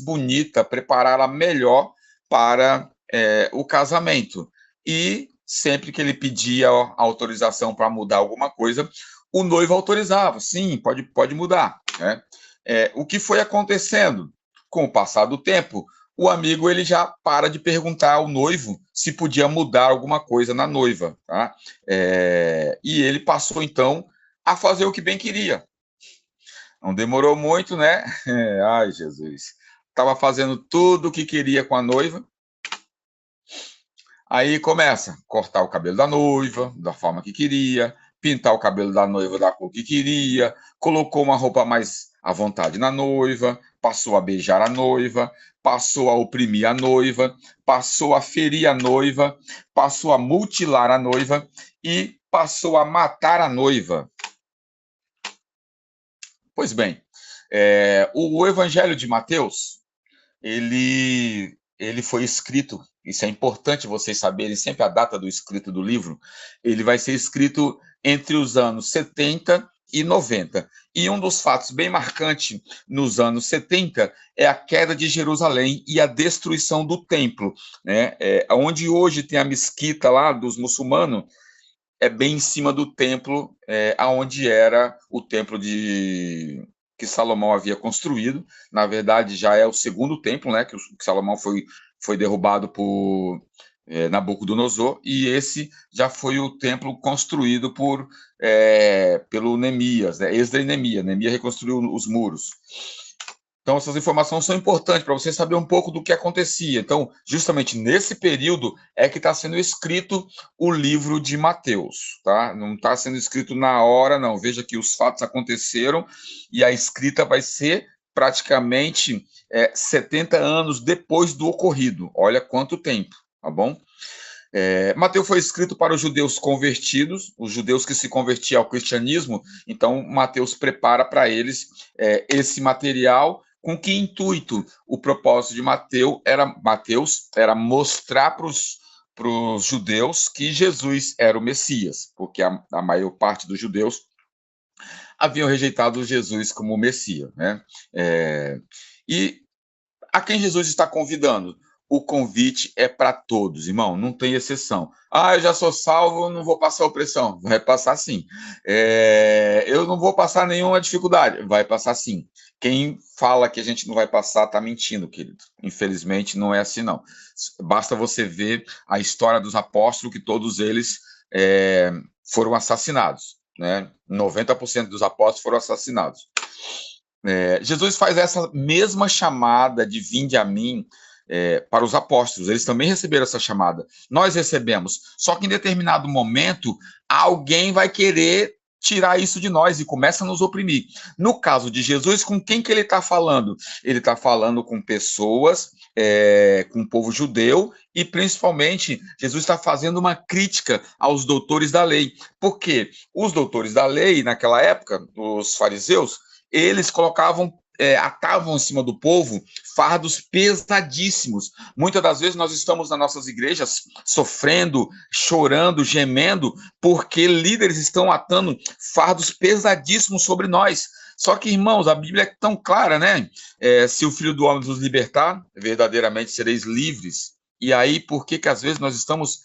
bonita, prepará-la melhor para o casamento. E sempre que ele pedia autorização para mudar alguma coisa, o noivo autorizava, sim, pode mudar, né? O que foi acontecendo? Com o passar do tempo, o amigo ele já para de perguntar ao noivo se podia mudar alguma coisa na noiva, tá? E ele passou, então, a fazer o que bem queria. Não demorou muito, né? Ai, Jesus. Estava fazendo tudo o que queria com a noiva. Aí começa a cortar o cabelo da noiva, da forma que queria, pintar o cabelo da noiva da cor que queria, colocou uma roupa mais à vontade na noiva, passou a beijar a noiva, passou a oprimir a noiva, passou a ferir a noiva, passou a mutilar a noiva e passou a matar a noiva. Pois bem, o Evangelho de Mateus, ele foi escrito, isso é importante vocês saberem sempre a data do escrito do livro, ele vai ser escrito entre os anos 70 e 90. E um dos fatos bem marcantes nos anos 70 é a queda de Jerusalém e a destruição do templo, né? Onde hoje tem a mesquita lá dos muçulmanos, é bem em cima do templo, aonde era o templo que Salomão havia construído. Na verdade, já é o segundo templo, né, que Salomão foi derrubado por Nabucodonosor, e esse já foi o templo construído pelo Neemias, né, Esdras e Neemias. Neemias reconstruiu os muros. Então, essas informações são importantes para você saber um pouco do que acontecia. Então, justamente nesse período é que está sendo escrito o livro de Mateus, tá? Não está sendo escrito na hora, não. Veja que os fatos aconteceram e a escrita vai ser praticamente 70 anos depois do ocorrido. Olha quanto tempo, tá bom? Mateus foi escrito para os judeus convertidos, os judeus que se convertiam ao cristianismo. Então, Mateus prepara para eles esse material. Com que intuito? O propósito de Mateus era mostrar para os judeus que Jesus era o Messias, porque a maior parte dos judeus haviam rejeitado Jesus como Messias, né? E a quem Jesus está convidando? O convite é para todos, irmão, não tem exceção. Ah, eu já sou salvo, não vou passar opressão. Vai passar sim. Eu não vou passar nenhuma dificuldade. Vai passar sim. Quem fala que a gente não vai passar está mentindo, querido. Infelizmente, não é assim, não. Basta você ver a história dos apóstolos, que todos eles foram assassinados, né? 90% dos apóstolos foram assassinados. Jesus faz essa mesma chamada de vinde a mim para os apóstolos. Eles também receberam essa chamada. Nós recebemos. Só que em determinado momento, alguém vai querer tirar isso de nós e começa a nos oprimir. No caso de Jesus, com quem que ele está falando? Ele está falando com pessoas, com o povo judeu, e principalmente Jesus está fazendo uma crítica aos doutores da lei. Por quê? Os doutores da lei, naquela época, os fariseus, eles atavam em cima do povo fardos pesadíssimos. Muitas das vezes nós estamos nas nossas igrejas sofrendo, chorando, gemendo, porque líderes estão atando fardos pesadíssimos sobre nós. Só que, irmãos, a Bíblia é tão clara, né? Se o Filho do Homem nos libertar, verdadeiramente sereis livres. E aí, por que às vezes nós estamos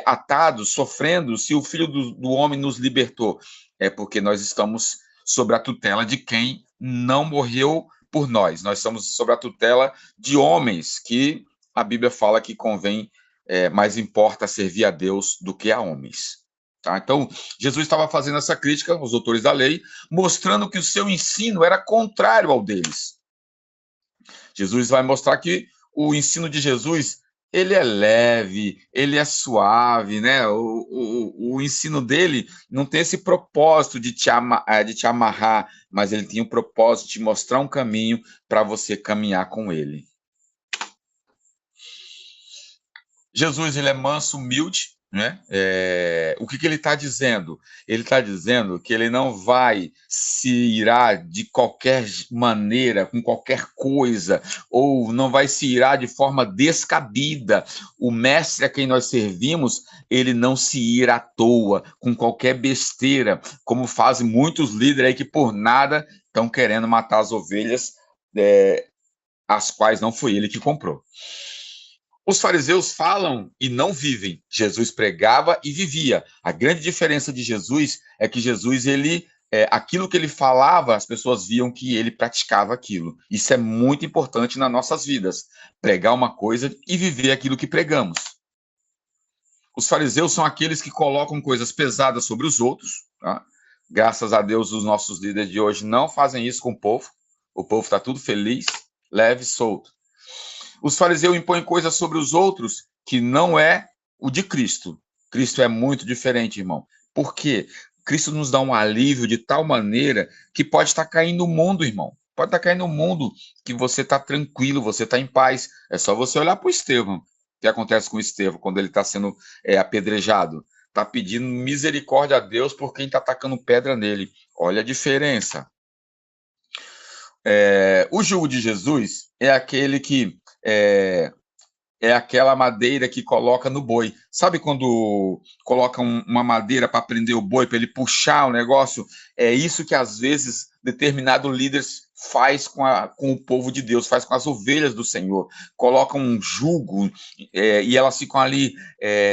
atados, sofrendo, se o Filho do Homem nos libertou? É porque nós estamos sobre a tutela de quem não morreu por nós. Nós estamos sobre a tutela de homens que a Bíblia fala que convém, mais importa servir a Deus do que a homens. Tá? Então, Jesus estava fazendo essa crítica aos doutores da lei, mostrando que o seu ensino era contrário ao deles. Jesus vai mostrar que o ensino de Jesus, ele é leve, ele é suave, né? O ensino dele não tem esse propósito de te amarrar, mas ele tem o propósito de mostrar um caminho para você caminhar com ele. Jesus, ele é manso, humilde, né? O que ele está dizendo? Ele está dizendo que ele não vai se irar de qualquer maneira, com qualquer coisa, ou não vai se irar de forma descabida. O mestre a quem nós servimos, ele não se ira à toa, com qualquer besteira, como fazem muitos líderes aí que por nada estão querendo matar as ovelhas as quais não foi ele que comprou. Os fariseus falam e não vivem. Jesus pregava e vivia. A grande diferença de Jesus é que Jesus, aquilo que ele falava, as pessoas viam que ele praticava aquilo. Isso é muito importante nas nossas vidas. Pregar uma coisa e viver aquilo que pregamos. Os fariseus são aqueles que colocam coisas pesadas sobre os outros. Tá? Graças a Deus, os nossos líderes de hoje não fazem isso com o povo. O povo está tudo feliz, leve e solto. Os fariseus impõem coisas sobre os outros que não é o de Cristo. Cristo é muito diferente, irmão. Por quê? Cristo nos dá um alívio de tal maneira que pode estar caindo o mundo, irmão. Pode estar caindo o mundo que você está tranquilo, você está em paz. É só você olhar para o Estevão. O que acontece com o Estevão quando ele está sendo apedrejado? Está pedindo misericórdia a Deus por quem está atacando pedra nele. Olha a diferença. O jugo de Jesus é aquele que é aquela madeira que coloca no boi. Sabe quando coloca uma madeira para prender o boi, para ele puxar o negócio? É isso que às vezes determinado líder faz com o povo de Deus, faz com as ovelhas do Senhor. Coloca um jugo e elas ficam ali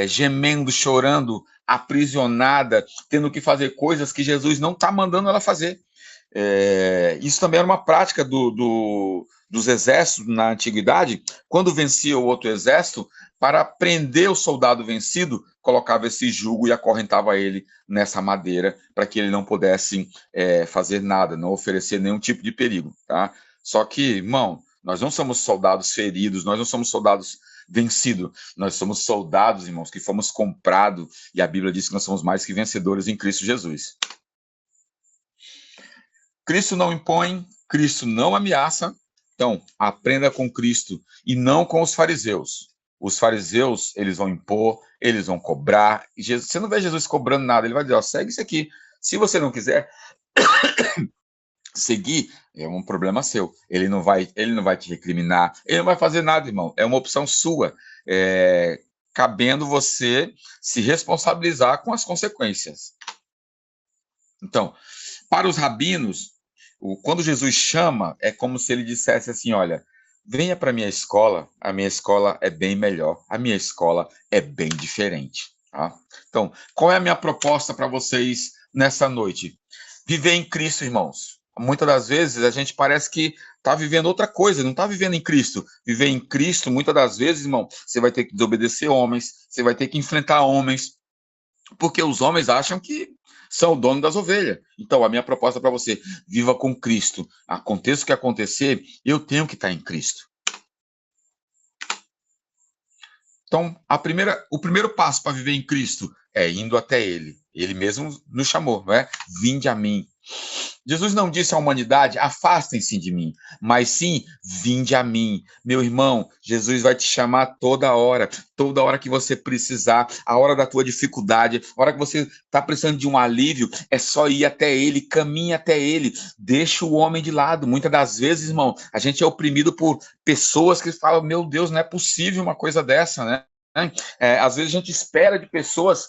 gemendo, chorando, aprisionada, tendo que fazer coisas que Jesus não está mandando ela fazer. Isso também era uma prática dos exércitos na antiguidade. Quando vencia o outro exército, para prender o soldado vencido, colocava esse jugo e acorrentava ele nessa madeira para que ele não pudesse fazer nada, não oferecer nenhum tipo de perigo. Tá? Só que, irmão, nós não somos soldados feridos, nós não somos soldados vencidos, nós somos soldados, irmãos, que fomos comprados, e a Bíblia diz que nós somos mais que vencedores em Cristo Jesus. Cristo não impõe, Cristo não ameaça. Então, aprenda com Cristo e não com os fariseus. Os fariseus, eles vão impor, eles vão cobrar. Você não vê Jesus cobrando nada, ele vai dizer, ó, segue isso aqui. Se você não quiser seguir, é um problema seu. Ele não vai te recriminar, ele não vai fazer nada, irmão. É uma opção sua. Cabendo você se responsabilizar com as consequências. Então, para os rabinos, quando Jesus chama, é como se ele dissesse assim, olha, venha para a minha escola é bem melhor, a minha escola é bem diferente. Tá? Então, qual é a minha proposta para vocês nessa noite? Viver em Cristo, irmãos. Muitas das vezes a gente parece que está vivendo outra coisa, não está vivendo em Cristo. Viver em Cristo, muitas das vezes, irmão, você vai ter que desobedecer homens, você vai ter que enfrentar homens, porque os homens acham que são o dono das ovelhas. Então, a minha proposta para você, viva com Cristo. Aconteça o que acontecer, eu tenho que estar em Cristo. Então, o primeiro passo para viver em Cristo é indo até Ele. Ele mesmo nos chamou, não é? Vinde a mim. Jesus não disse à humanidade, afastem-se de mim, mas sim, vinde a mim. Meu irmão, Jesus vai te chamar toda hora que você precisar, a hora da tua dificuldade, a hora que você está precisando de um alívio, é só ir até Ele, caminhe até Ele, deixa o homem de lado. Muitas das vezes, irmão, a gente é oprimido por pessoas que falam, meu Deus, não é possível uma coisa dessa, né? Às vezes a gente espera de pessoas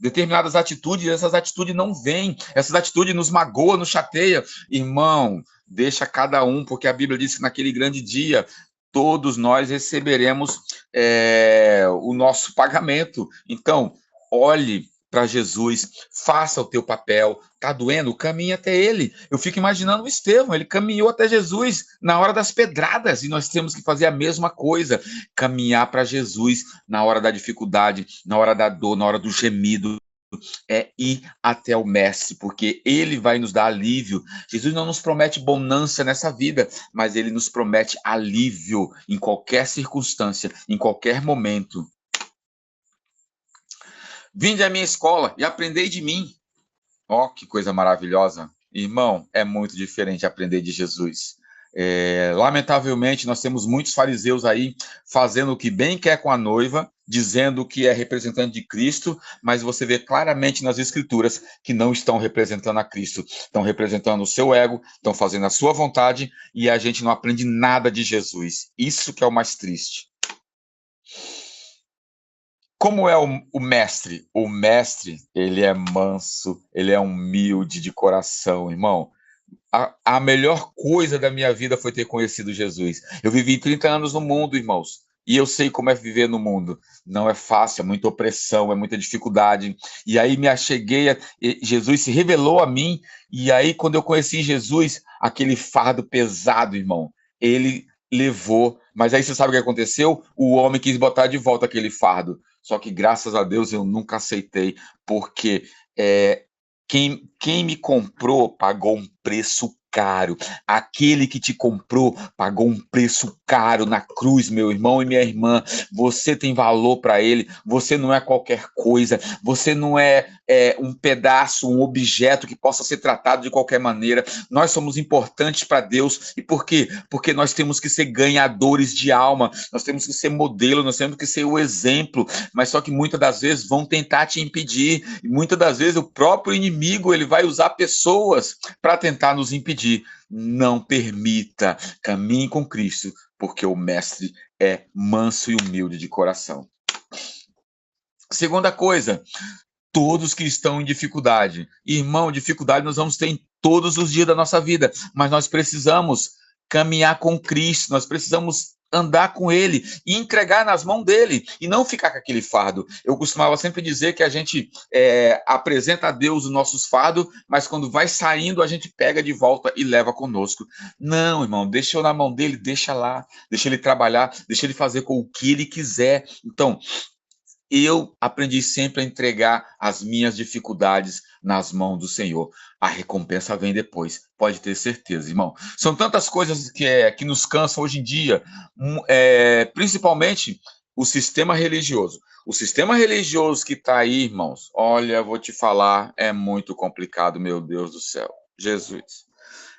determinadas atitudes, essas atitudes não vêm, essas atitudes nos magoam, nos chateia. Irmão, deixa cada um, porque a Bíblia diz que naquele grande dia todos nós receberemos o nosso pagamento. Então, olhe para Jesus, faça o teu papel. Tá doendo? Caminhe até ele. Eu fico imaginando o Estevão, ele caminhou até Jesus na hora das pedradas, e nós temos que fazer a mesma coisa, caminhar para Jesus na hora da dificuldade, na hora da dor, na hora do gemido, é ir até o Mestre, porque ele vai nos dar alívio. Jesus não nos promete bonança nessa vida, mas ele nos promete alívio em qualquer circunstância, em qualquer momento. Vinde à minha escola e aprendei de mim. Ó, que coisa maravilhosa. Irmão, é muito diferente aprender de Jesus. Lamentavelmente, nós temos muitos fariseus aí fazendo o que bem quer com a noiva, dizendo que é representante de Cristo, mas você vê claramente nas Escrituras que não estão representando a Cristo. Estão representando o seu ego, estão fazendo a sua vontade, e a gente não aprende nada de Jesus. Isso que é o mais triste. Como é o mestre? O mestre, ele é manso, ele é humilde de coração, irmão. A melhor coisa da minha vida foi ter conhecido Jesus. Eu vivi 30 anos no mundo, irmãos, e eu sei como é viver no mundo. Não é fácil, é muita opressão, é muita dificuldade. E aí me acheguei, e Jesus se revelou a mim, e aí quando eu conheci Jesus, aquele fardo pesado, irmão, ele levou. Mas aí você sabe o que aconteceu? O homem quis botar de volta aquele fardo. Só que graças a Deus eu nunca aceitei, porque quem me comprou pagou um preço caro. Aquele que te comprou pagou um preço caro na cruz, meu irmão e minha irmã. Você tem valor para ele. Você não é qualquer coisa. Você não é um pedaço, um objeto que possa ser tratado de qualquer maneira. Nós somos importantes para Deus. E por quê? Porque nós temos que ser ganhadores de alma. Nós temos que ser modelo. Nós temos que ser o exemplo. Mas só que muitas das vezes vão tentar te impedir. E muitas das vezes o próprio inimigo ele vai usar pessoas para tentar nos impedir. Não permita, caminhe com Cristo, porque o mestre é manso e humilde de coração. Segunda coisa, todos que estão em dificuldade. Irmão, dificuldade nós vamos ter em todos os dias da nossa vida, mas nós precisamos caminhar com Cristo, nós precisamos andar com ele e entregar nas mãos dele e não ficar com aquele fardo. Eu costumava sempre dizer que a gente apresenta a Deus os nossos fardos, mas quando vai saindo a gente pega de volta e leva conosco. Não, irmão, deixa eu na mão dele, deixa lá, deixa ele trabalhar, deixa ele fazer com o que ele quiser. Então, eu aprendi sempre a entregar as minhas dificuldades nas mãos do Senhor. A recompensa vem depois, pode ter certeza, irmão. São tantas coisas que nos cansam hoje em dia, principalmente o sistema religioso. O sistema religioso que está aí, irmãos, olha, vou te falar, é muito complicado, meu Deus do céu. Jesus.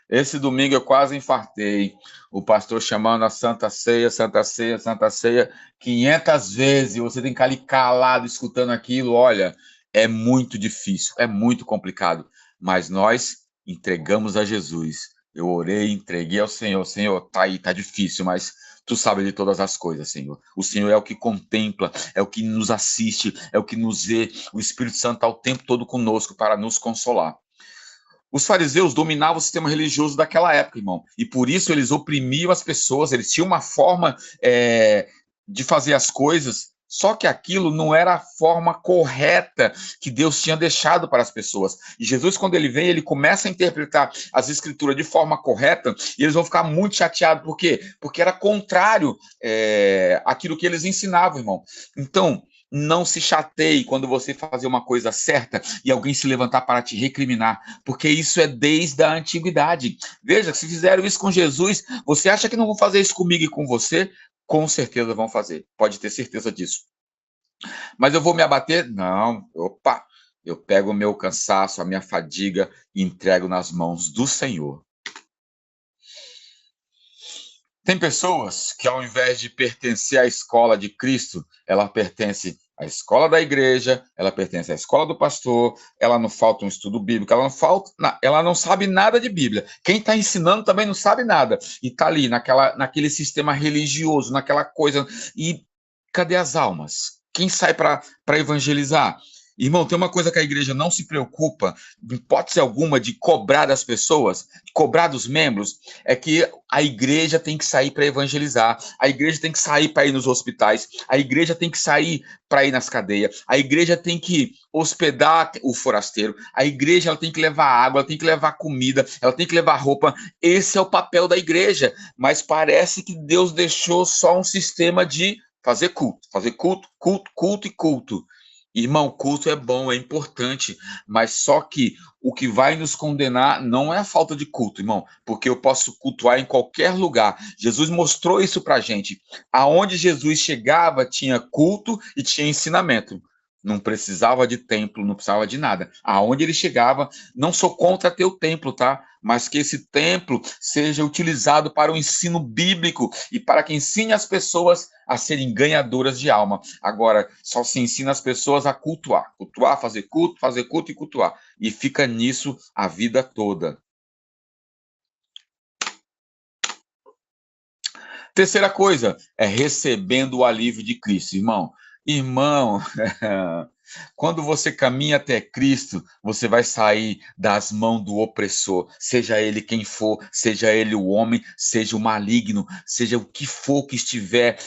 Esse domingo eu quase infartei. O pastor chamando a Santa Ceia, Santa Ceia, Santa Ceia, 500 vezes. Você tem que ficar ali calado escutando aquilo. Olha, é muito difícil, é muito complicado. Mas nós entregamos a Jesus. Eu orei, entreguei ao Senhor. Senhor, tá aí, tá difícil, mas tu sabe de todas as coisas, Senhor. O Senhor é o que contempla, é o que nos assiste, é o que nos vê. O Espírito Santo está o tempo todo conosco para nos consolar. Os fariseus dominavam o sistema religioso daquela época, irmão. E por isso eles oprimiam as pessoas, eles tinham uma forma de fazer as coisas, só que aquilo não era a forma correta que Deus tinha deixado para as pessoas. E Jesus, quando ele vem, ele começa a interpretar as escrituras de forma correta, e eles vão ficar muito chateados. Por quê? Porque era contrário àquilo que eles ensinavam, irmão. Então, não se chateie quando você fazer uma coisa certa e alguém se levantar para te recriminar, porque isso é desde a antiguidade. Veja, se fizeram isso com Jesus, você acha que não vão fazer isso comigo e com você? Com certeza vão fazer, pode ter certeza disso. Mas eu vou me abater? Não, opa, eu pego o meu cansaço, a minha fadiga e entrego nas mãos do Senhor. Tem pessoas que, ao invés de pertencer à escola de Cristo, ela pertence à escola da igreja, ela pertence à escola do pastor, ela não falta um estudo bíblico, ela não sabe nada de Bíblia. Quem está ensinando também não sabe nada. E está ali, naquele sistema religioso, naquela coisa. E cadê as almas? Quem sai para evangelizar? Irmão, tem uma coisa que a igreja não se preocupa, em hipótese alguma, de cobrar das pessoas, de cobrar dos membros, é que a igreja tem que sair para evangelizar, a igreja tem que sair para ir nos hospitais, a igreja tem que sair para ir nas cadeias, a igreja tem que hospedar o forasteiro, a igreja ela tem que levar água, ela tem que levar comida, ela tem que levar roupa. Esse é o papel da igreja, mas parece que Deus deixou só um sistema de fazer culto, culto e culto. Irmão, culto é bom, é importante, mas só que o que vai nos condenar não é a falta de culto, irmão, porque eu posso cultuar em qualquer lugar. Jesus mostrou isso pra gente. Aonde Jesus chegava, tinha culto e tinha ensinamento. Não precisava de templo, não precisava de nada. Aonde ele chegava, não sou contra ter o templo, tá? Mas que esse templo seja utilizado para o ensino bíblico e para que ensine as pessoas a serem ganhadoras de alma. Agora, só se ensina as pessoas a cultuar, fazer culto e cultuar. E fica nisso a vida toda. Terceira coisa é recebendo o alívio de Cristo, irmão. Irmão, Quando você caminha até Cristo, você vai sair das mãos do opressor, seja ele quem for, seja ele o homem, seja o maligno, seja o que for que estiver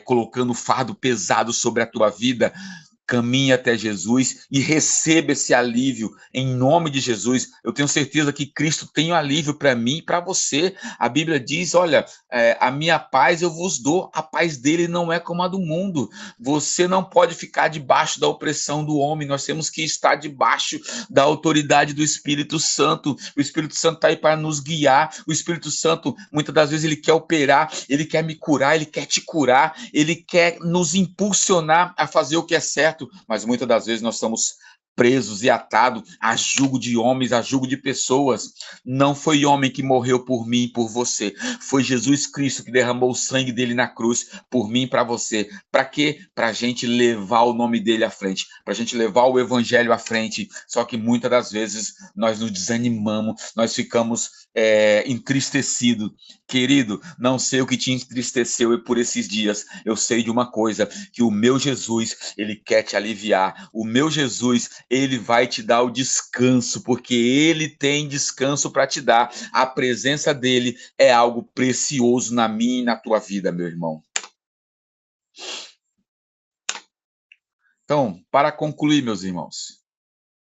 colocando fardo pesado sobre a tua vida. Caminhe até Jesus e receba esse alívio em nome de Jesus. Eu tenho certeza que Cristo tem um alívio para mim e para você. A Bíblia diz, olha, a minha paz eu vos dou, a paz dele não é como a do mundo. Você não pode ficar debaixo da opressão do homem, nós temos que estar debaixo da autoridade do Espírito Santo. O Espírito Santo está aí para nos guiar. O Espírito Santo, muitas das vezes, ele quer operar, ele quer me curar, ele quer te curar, ele quer nos impulsionar a fazer o que é certo, mas muitas das vezes nós estamos presos e atados a jugo de homens, a jugo de pessoas. Não foi homem que morreu por mim e por você, foi Jesus Cristo que derramou o sangue dele na cruz por mim e para você. Para quê? Para a gente levar o nome dele à frente, para a gente levar o evangelho à frente. Só que muitas das vezes nós nos desanimamos, nós ficamos entristecidos. Querido, não sei o que te entristeceu por esses dias. Eu sei de uma coisa, que o meu Jesus, ele quer te aliviar. O meu Jesus, ele vai te dar o descanso, porque ele tem descanso para te dar. A presença dele é algo precioso na minha e na tua vida, meu irmão. Então, para concluir, meus irmãos,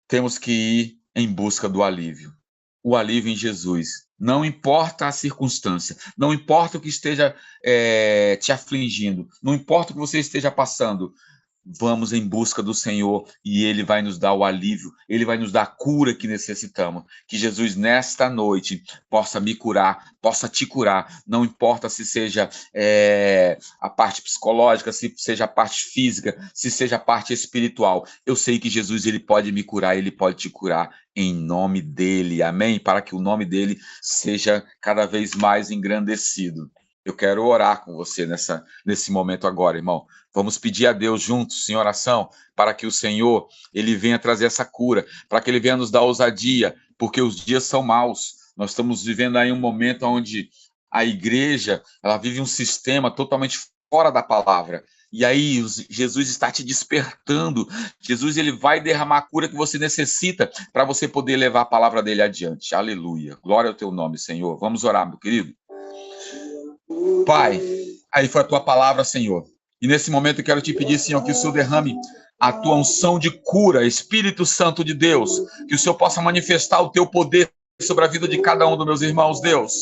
temos que ir em busca do alívio. O alívio em Jesus. Não importa a circunstância, não importa o que esteja te afligindo, não importa o que você esteja passando, vamos em busca do Senhor e Ele vai nos dar o alívio, Ele vai nos dar a cura que necessitamos. Que Jesus, nesta noite, possa me curar, possa te curar, não importa se seja a parte psicológica, se seja a parte física, se seja a parte espiritual. Eu sei que Jesus, Ele pode me curar, Ele pode te curar em nome dEle, amém? Para que o nome dEle seja cada vez mais engrandecido. Eu quero orar com você nesse momento agora, irmão. Vamos pedir a Deus juntos, em oração, para que o Senhor, ele venha trazer essa cura, para que ele venha nos dar ousadia, porque os dias são maus. Nós estamos vivendo aí um momento onde a igreja, ela vive um sistema totalmente fora da palavra. E aí Jesus está te despertando. Jesus, ele vai derramar a cura que você necessita para você poder levar a palavra dele adiante. Aleluia. Glória ao teu nome, Senhor. Vamos orar, meu querido. Pai, aí foi a tua palavra, Senhor. E nesse momento eu quero te pedir, Senhor, que o Senhor derrame a tua unção de cura, Espírito Santo de Deus, que o Senhor possa manifestar o teu poder sobre a vida de cada um dos meus irmãos, Deus.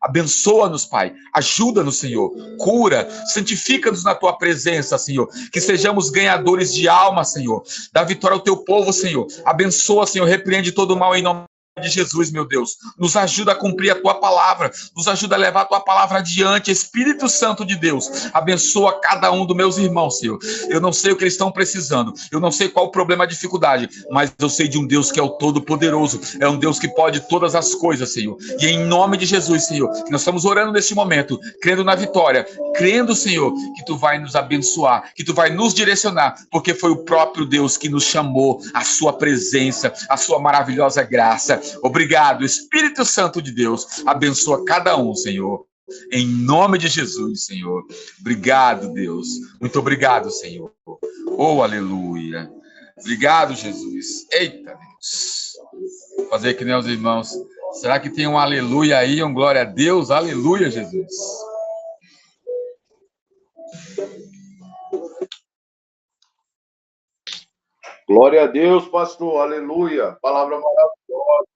Abençoa-nos, Pai. Ajuda-nos, Senhor. Cura, santifica-nos na tua presença, Senhor. Que sejamos ganhadores de alma, Senhor. Dá vitória ao teu povo, Senhor. Abençoa, Senhor. Repreende todo o mal em nome de Jesus, meu Deus, nos ajuda a cumprir a tua palavra, nos ajuda a levar a tua palavra adiante. Espírito Santo de Deus, abençoa cada um dos meus irmãos, Senhor. Eu não sei o que eles estão precisando, eu não sei qual o problema, a dificuldade, mas eu sei de um Deus que é o Todo-Poderoso, é um Deus que pode todas as coisas, Senhor. E em nome de Jesus, Senhor, que nós estamos orando neste momento, crendo na vitória, crendo, Senhor, que tu vai nos abençoar, que tu vai nos direcionar, porque foi o próprio Deus que nos chamou à sua presença, à sua maravilhosa graça. Obrigado, Espírito Santo de Deus, abençoa cada um, Senhor, em nome de Jesus, Senhor. Obrigado, Deus, muito obrigado, Senhor. Oh, aleluia. Obrigado, Jesus. Eita, Deus. Vou fazer que nem os irmãos. Será que tem um aleluia aí, um glória a Deus? Aleluia, Jesus. Glória a Deus, pastor, aleluia. Palavra maravilhosa.